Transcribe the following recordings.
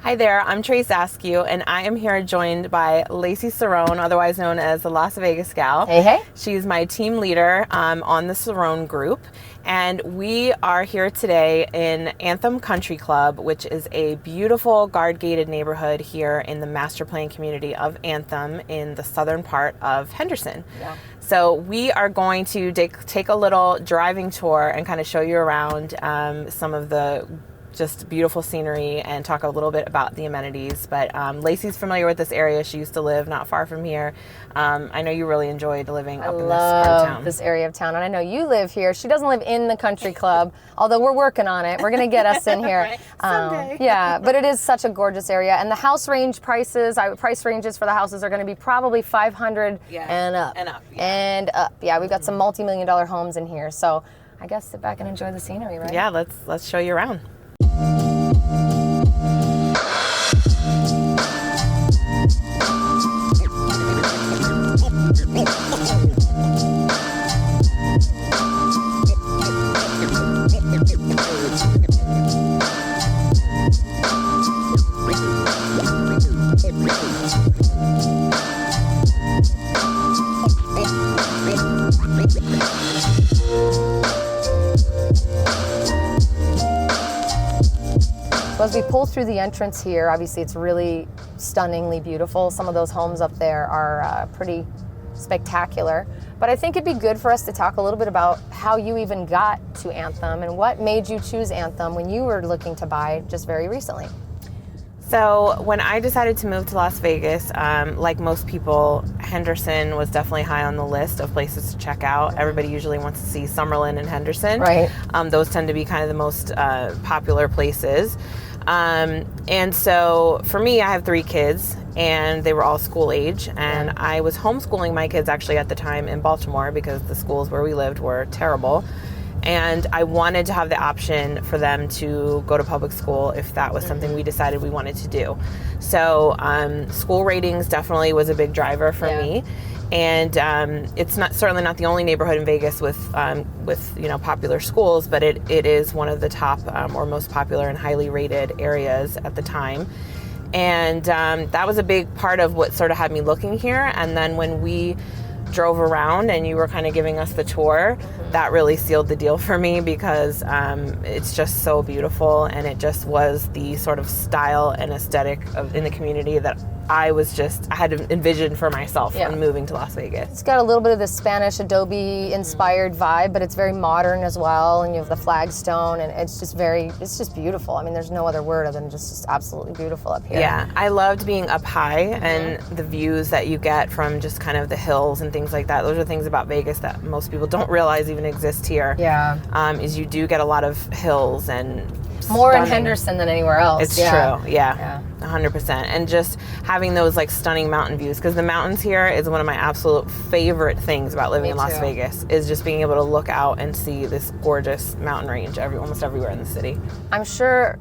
Hi there, I'm Trace Askew, and I am here joined by Lacey Cerrone, otherwise known as the Las Vegas Gal. Hey, hey. She's my team leader on the Cerrone Group, and we are here today in Anthem Country Club, which is a beautiful guard-gated neighborhood here in the master plan community of Anthem in the southern part of Henderson. Yeah. So we are going to take a little driving tour and kind of show you around some of the just beautiful scenery and talk a little bit about the amenities. But Lacey's familiar with this area. She used to live not far from here. I know you really enjoyed living up in this part of town. I love this area of town, and I know you live here. She doesn't live in the country club, although we're working on it. We're going to get us in here. Right. Someday. Yeah, but it is such a gorgeous area, and the house range price ranges for the houses are going to be probably $500 and up. And up. Yeah, we've got some multi-million-dollar homes in here, so I guess sit back and enjoy the scenery, right? Yeah, let's show you around. So as we pull through the entrance here, obviously it's really stunningly beautiful. Some of those homes up there are pretty spectacular. But I think it'd be good for us to talk a little bit about how you even got to Anthem and what made you choose Anthem when you were looking to buy just very recently. So when I decided to move to Las Vegas, like most people, Henderson was definitely high on the list of places to check out. Everybody usually wants to see Summerlin and Henderson. Right. Those tend to be kind of the most popular places. And so for me, I have 3 kids, and they were all school age, and I was homeschooling my kids actually at the time in Baltimore because the schools where we lived were terrible. And I wanted to have the option for them to go to public school if that was something we decided we wanted to do. So school ratings definitely was a big driver for me. And it's certainly not the only neighborhood in Vegas with popular schools, but it is one of the top or most popular and highly rated areas at the time. And that was a big part of what sort of had me looking here. And then when we drove around and you were kind of giving us the tour, that really sealed the deal for me because it's just so beautiful, and it just was the sort of style and aesthetic in the community that I had envisioned for myself when moving to Las Vegas. It's got a little bit of the Spanish Adobe inspired vibe, but it's very modern as well, and you have the flagstone, and it's just beautiful. I mean, there's no other word other than just absolutely beautiful up here. Yeah, I loved being up high and the views that you get from just kind of the hills and things like that. Those are things about Vegas that most people don't realize even exist here. Yeah. Is you do get a lot of hills and more in Henderson than anywhere else. It's true, yeah, 100%. And just having those like stunning mountain views, because the mountains here is one of my absolute favorite things about living in Las Vegas, is just being able to look out and see this gorgeous mountain range almost everywhere in the city. I'm sure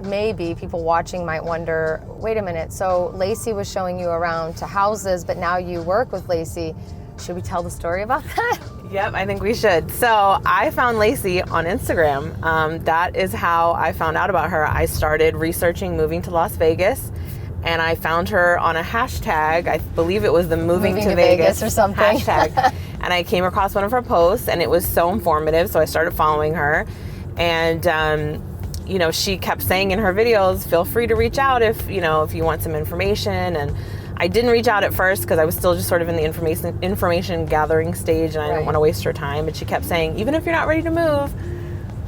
maybe people watching might wonder, wait a minute, so Lacey was showing you around to houses, but now you work with Lacey. Should we tell the story about that? Yep, I think we should. So I found Lacey on Instagram. That is how I found out about her. I started researching moving to Las Vegas, and I found her on a hashtag. I believe it was the moving to Vegas or something hashtag. And I came across one of her posts, and it was so informative, so I started following her. And she kept saying in her videos, feel free to reach out if you want some information. And I didn't reach out at first because I was still just sort of in the information gathering stage, and I didn't want to waste her time. But she kept saying, even if you're not ready to move,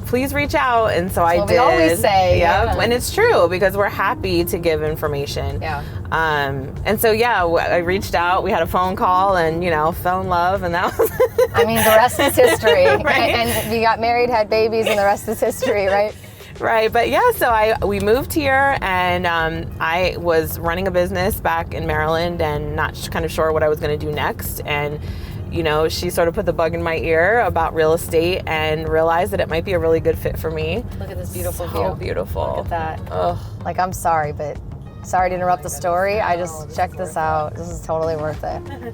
please reach out. And so I did. We always say. And it's true because we're happy to give information. Yeah. And so, I reached out. We had a phone call and, fell in love. And that was... I mean, the rest is history. Right? And we got married, had babies, and the rest is history, right? Right, but so we moved here, and I was running a business back in Maryland and not kind of sure what I was going to do next. And, she sort of put the bug in my ear about real estate and realized that it might be a really good fit for me. Look at this beautiful view. So beautiful. Look at that. Ugh. Like, I'm sorry, but sorry to interrupt the story. I just checked this out. This is totally worth it.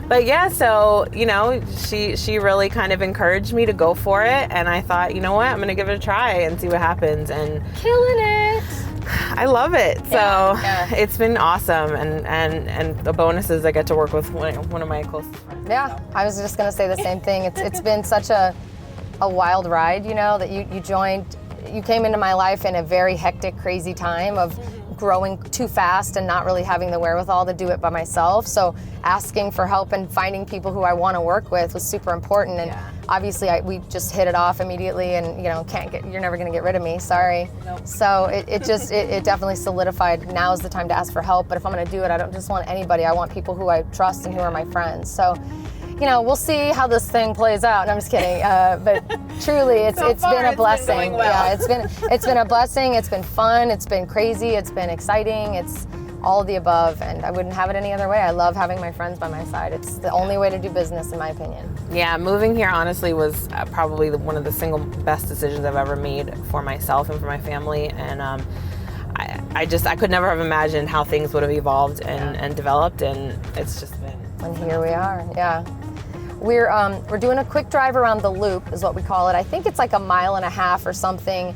But so, she really kind of encouraged me to go for it. And I thought, you know what, I'm going to give it a try and see what happens. And killing it. I love it. So Yeah. it's been awesome, and the bonus is I get to work with one of my closest friends. Yeah, I was just going to say the same thing. It's been such a wild ride, you know, that you came into my life in a very hectic, crazy time of growing too fast and not really having the wherewithal to do it by myself. So asking for help and finding people who I want to work with was super important. And obviously we just hit it off immediately, and you're never going to get rid of me. Sorry. Nope. So it definitely solidified. Now is the time to ask for help. But if I'm going to do it, I don't just want anybody. I want people who I trust and who are my friends. So, we'll see how this thing plays out. And I'm just kidding. But truly, it's been a blessing. Been going well. Yeah, it's been a blessing. It's been fun. It's been crazy. It's been exciting. It's all of the above, and I wouldn't have it any other way. I love having my friends by my side. It's the only way to do business, in my opinion. Yeah, moving here honestly was probably one of the single best decisions I've ever made for myself and for my family. And I could never have imagined how things would have evolved and developed, and it's just been. And here we are. Yeah. We're doing a quick drive around the loop, is what we call it. I think it's like a 1.5 miles or something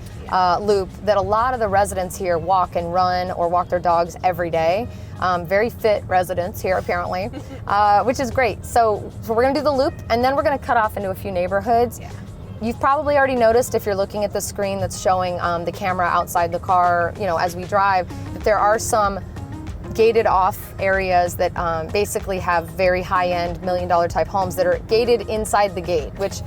loop that a lot of the residents here walk and run or walk their dogs every day. Very fit residents here, apparently, which is great. So we're going to do the loop, and then we're going to cut off into a few neighborhoods. Yeah. You've probably already noticed, if you're looking at the screen that's showing the camera outside the car, as we drive, that there are some gated off areas that basically have very high-end $1 million type homes that are gated inside the gate, which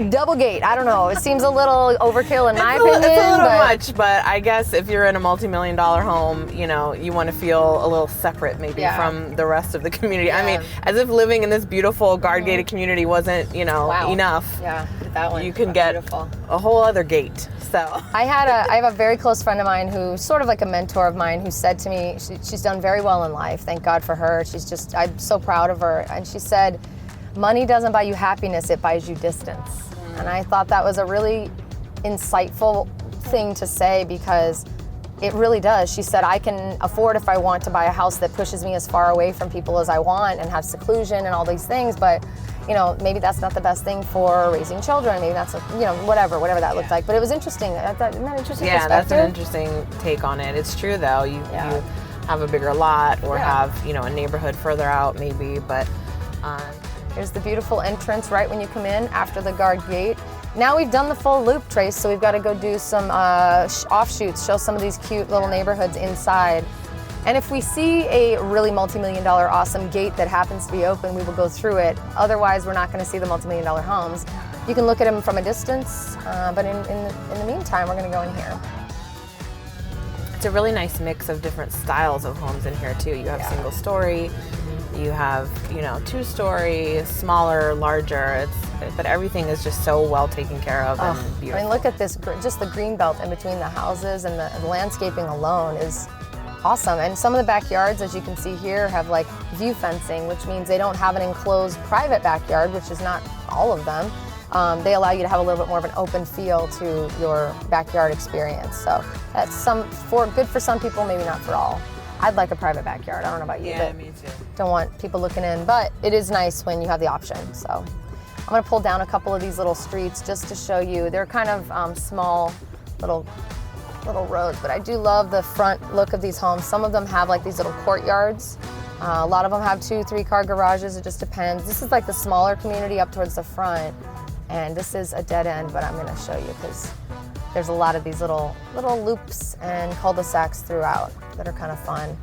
double gate. I don't know. It seems a little overkill in my opinion. It's a little much, but I guess if you're in a multi-million-dollar home, you want to feel a little separate maybe from the rest of the community. Yeah. I mean, as if living in this beautiful guard-gated community wasn't, enough. Yeah, that one. You can get a whole other gate. So I have a very close friend of mine who's sort of like a mentor of mine, who said to me, she's done very well in life. Thank God for her. I'm so proud of her. And she said, money doesn't buy you happiness, it buys you distance. And I thought that was a really insightful thing to say, because it really does. She said, I can afford, if I want, to buy a house that pushes me as far away from people as I want and have seclusion and all these things, but maybe that's not the best thing for raising children. Maybe that's, whatever that looked like. But it was interesting. Isn't that interesting? Yeah, that's an interesting take on it. It's true, though. You have a bigger lot or have, a neighborhood further out maybe, but... Here's the beautiful entrance right when you come in after the guard gate. Now we've done the full loop, Trace, so we've got to go do some offshoots, show some of these cute little neighborhoods inside. And if we see a really multi-million-dollar awesome gate that happens to be open, we will go through it. Otherwise, we're not going to see the multi-million-dollar homes. You can look at them from a distance, but in the meantime, we're going to go in here. It's a really nice mix of different styles of homes in here, too. You have single story, you have, 2-story, smaller, larger, but everything is just so well taken care of and beautiful. I mean, look at this, just the green belt in between the houses, and the landscaping alone is awesome. And some of the backyards, as you can see here, have like view fencing, which means they don't have an enclosed private backyard, which is not all of them. They allow you to have a little bit more of an open feel to your backyard experience. So that's good for some people, maybe not for all. I'd like a private backyard. I don't know about you, but me too. Don't want people looking in. But it is nice when you have the option. So I'm going to pull down a couple of these little streets just to show you. They're kind of small little roads, but I do love the front look of these homes. Some of them have like these little courtyards. A lot of them have 2-3 car garages. It just depends. This is like the smaller community up towards the front, and this is a dead end, but I'm going to show you because there's a lot of these little loops and cul-de-sacs throughout that are kind of fun.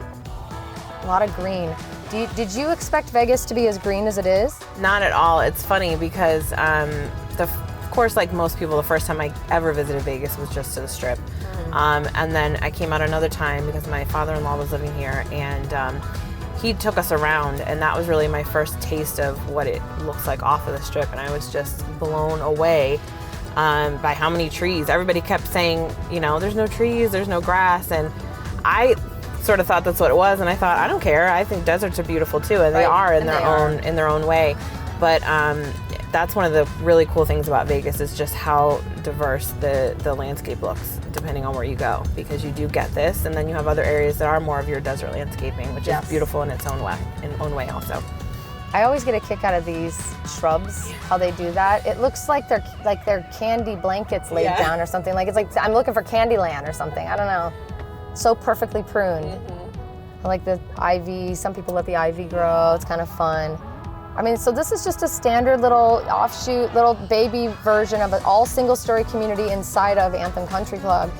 A lot of green. Did you expect Vegas to be as green as it is? Not at all. It's funny because, of course, like most people, the first time I ever visited Vegas was just to the Strip. And then I came out another time because my father-in-law was living here, and he took us around, and that was really my first taste of what it looks like off of the Strip, and I was just blown away by how many trees. Everybody kept saying, there's no trees, there's no grass, and I sort of thought that's what it was, and I thought, I don't care. I think deserts are beautiful too, and they are in their own way. But that's one of the really cool things about Vegas is just how diverse the landscape looks depending on where you go, because you do get this, and then you have other areas that are more of your desert landscaping, which is beautiful in its own way also. I always get a kick out of these shrubs, how they do that. It looks like they're candy blankets laid down or something. It's like I'm looking for Candyland or something. I don't know. so perfectly pruned. I like the ivy. Some people let the ivy grow. It's kind of fun. I mean, so this is just a standard little offshoot, little baby version of an all single-story community inside of Anthem Country Club.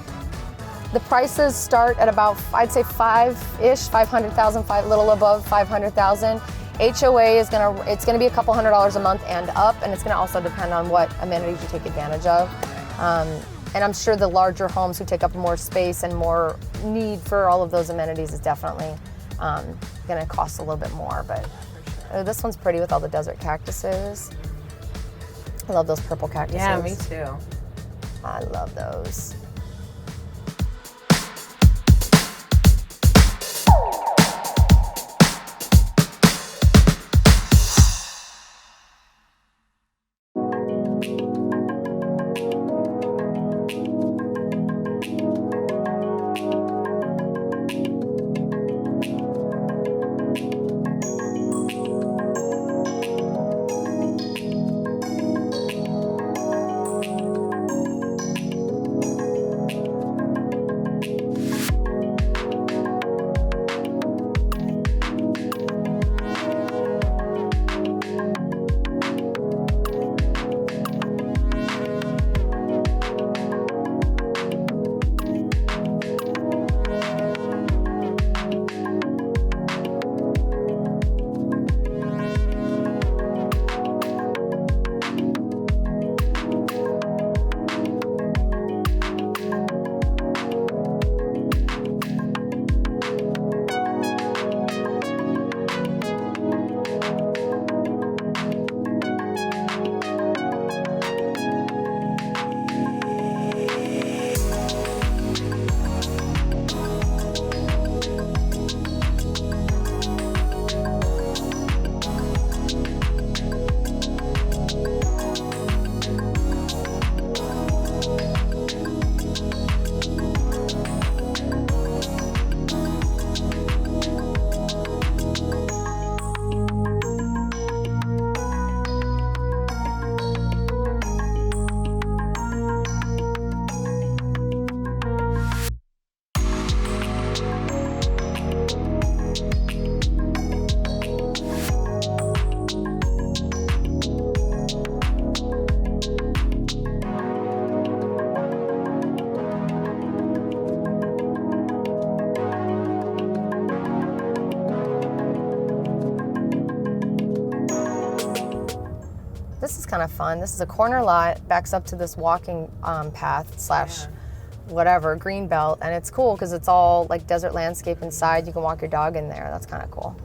The prices start at about, I'd say 500,000, a little above 500,000. HOA is it's gonna be a couple $100s a month and up, and it's gonna also depend on what amenities you take advantage of. And I'm sure the larger homes who take up more space and more need for all of those amenities is definitely gonna cost a little bit more, but this one's pretty with all the desert cactuses. I love those purple cactuses. Yeah, me too. I love those. This is kind of fun. This is a corner lot, backs up to this walking path slash whatever, green belt, and it's cool because it's all like desert landscape inside. You can walk your dog in there. That's kind of cool.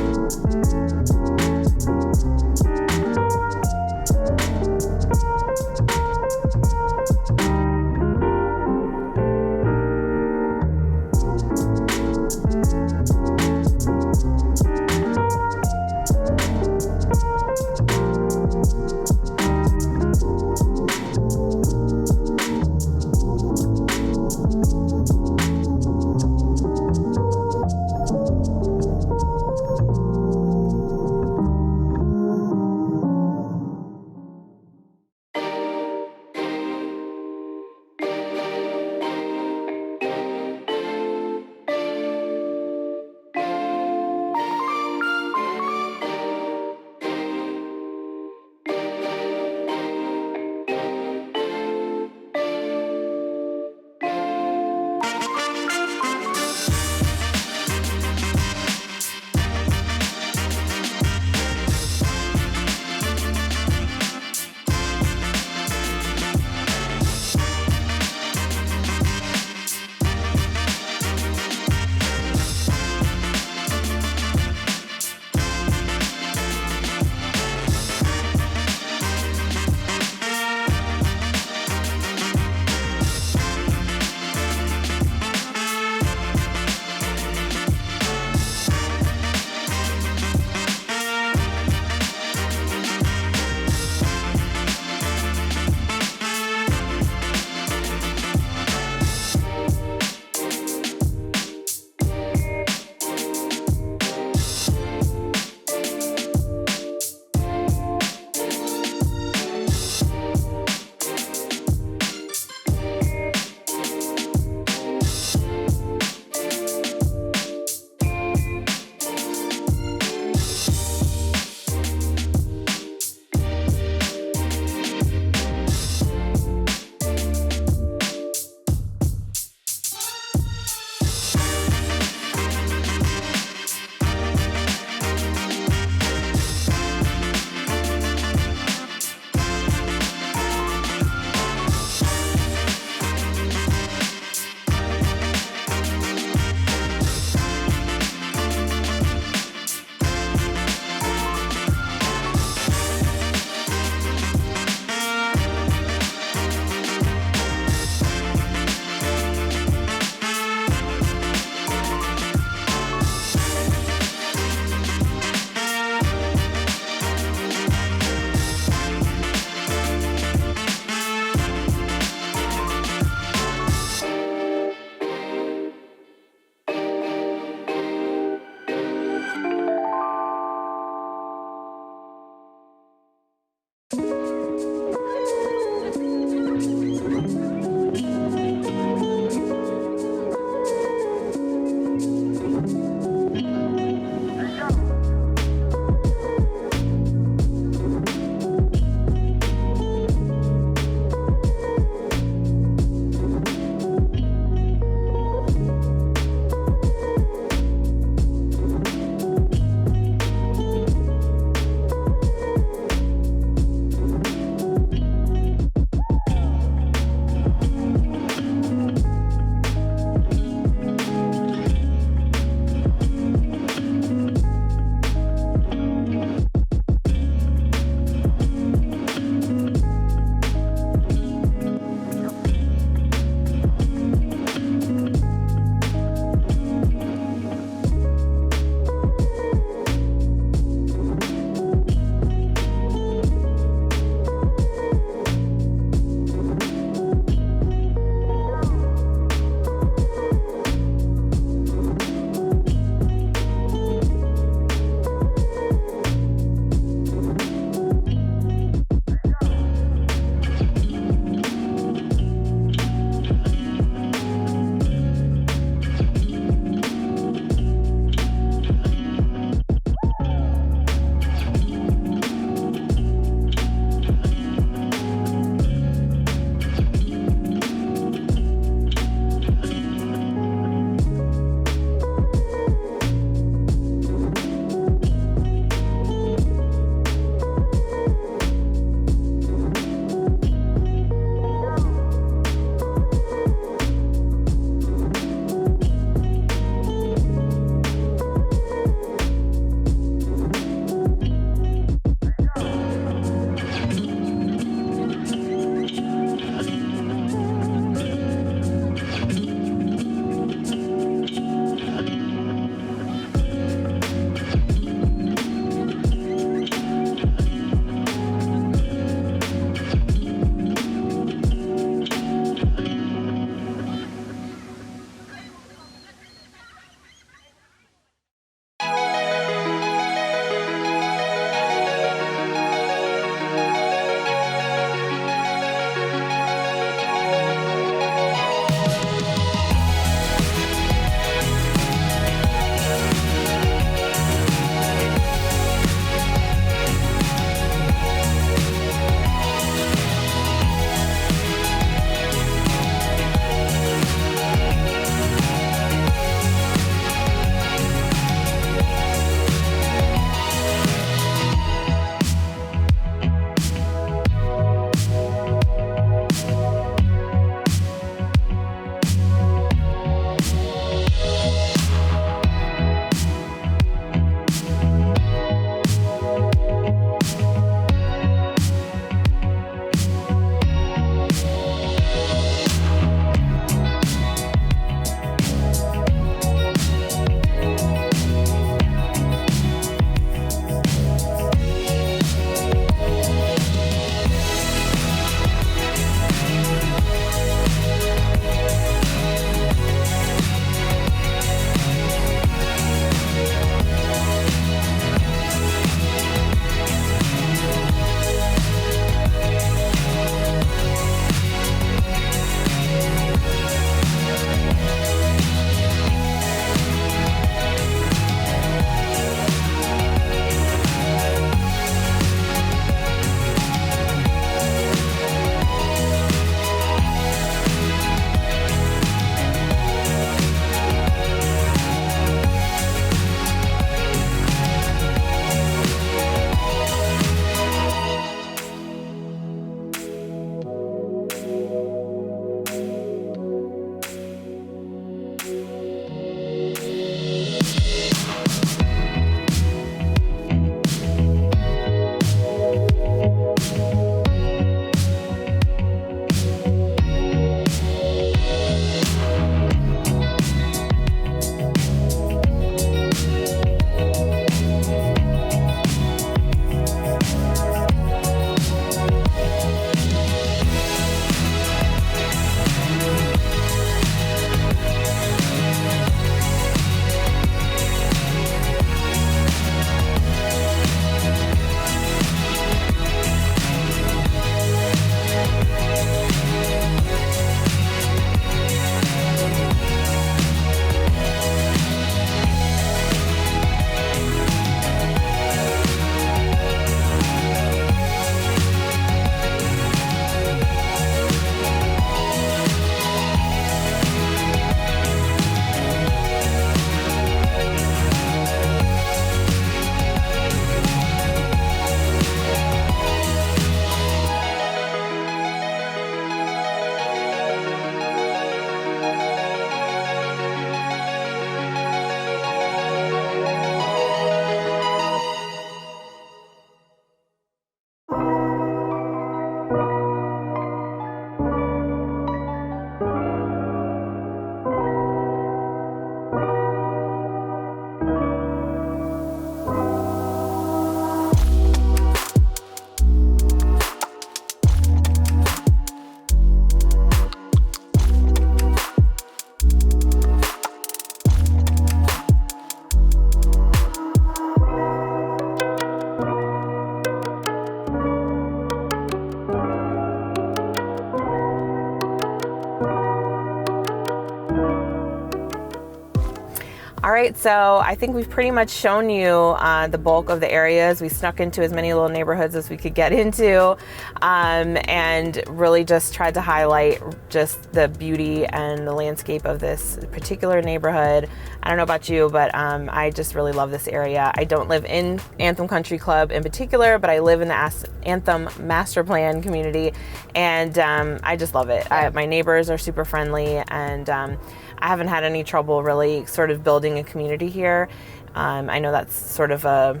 right, so I think we've pretty much shown you the bulk of the areas. We snuck into as many little neighborhoods as we could get into, and really just tried to highlight just the beauty and the landscape of this particular neighborhood. I don't know about you, but I just really love this area. I don't live in Anthem Country Club in particular, but I live in the Anthem Master Plan community, and I just love it. My neighbors are super friendly, and I haven't had any trouble really sort of building a community here. I know that's sort of a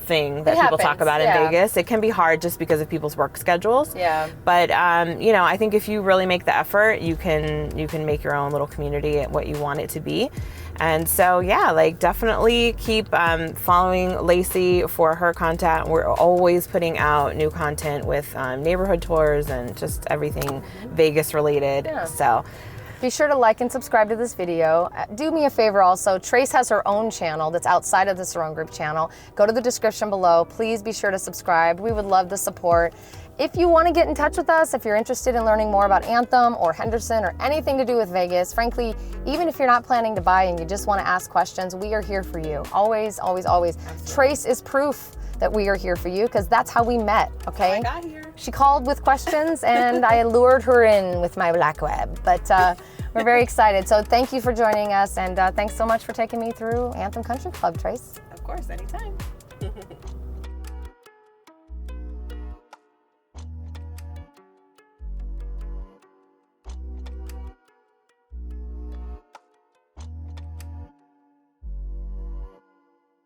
thing that people talk about in Vegas. It can be hard just because of people's work schedules. Yeah. But you know, I think if you really make the effort, you can make your own little community what you want it to be. And so yeah, like definitely keep following Lacey for her content. We're always putting out new content with neighborhood tours and just everything Vegas related. Yeah. So be sure to like and subscribe to this video. Do me a favor also, Trace has her own channel that's outside of the Cerrone Group channel. Go to the description below. Please be sure to subscribe. We would love the support. If you want to get in touch with us, if you're interested in learning more about Anthem or Henderson or anything to do with Vegas, frankly, even if you're not planning to buy and you just want to ask questions, we are here for you. Always, always, always. Absolutely. Trace is proof that we are here for you because that's how we met, okay? I got here. She called with questions and I lured her in with my black web. But we're very excited. So thank you for joining us, and thanks so much for taking me through Anthem Country Club, Trace. Of course, anytime.